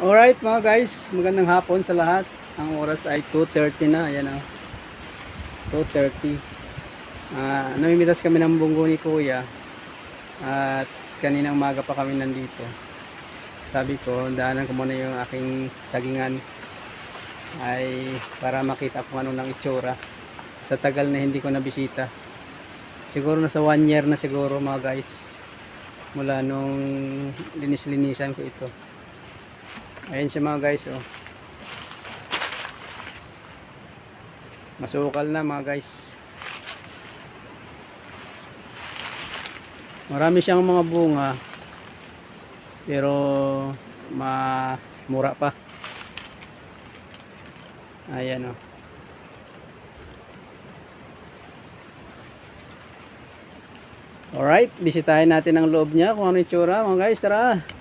Alright mga guys, magandang hapon sa lahat. Ang oras ay 2:30 na, ayan o. 2:30. Namimitas kami ng bunggo ni Kuya. At kaninang umaga pa kami nandito. Sabi ko, daanan ko muna yung aking sagingan ay para makita kung ano ng itsura. Sa tagal na hindi ko nabisita. Siguro nasa 1 year na siguro mga guys. Mula nung linis-linisan ko ito. Ayan siya mga guys oh. Masukal na mga guys. Marami siyang mga bunga. Pero mura pa. Ayan oh. Alright, bisitahin natin ang loob niya kung ano yung tsura mga guys. Tara!